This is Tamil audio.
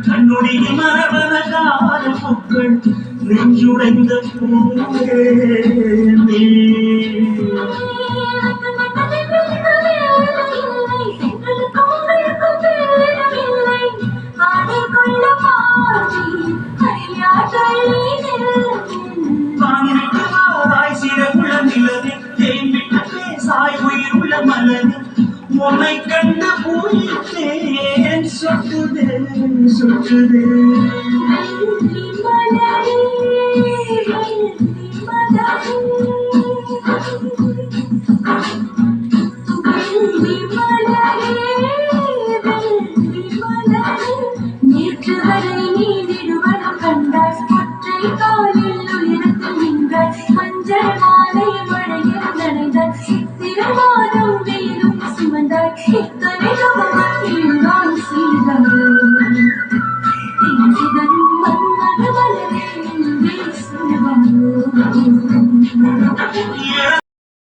கண்ணுடைய மரபன காலப்புக்கள் நெஞ்சுடைந்த பூவே உன்னை கண்டு போயிட்டேன் சொட்டுதே சொட்டுதே நேற்று வரை நீ நிறுவனம் கண்டாய் ஒற்றை காலில் உயரத்தில் நின்றாய் மஞ்சள் மாலை மழையில் நனைந்தாய் சித்திர மாதம் வெயிலும் சுமந்தாய் இத்தனை நான் செய்தாய் சிதறும் மன்மத மலரே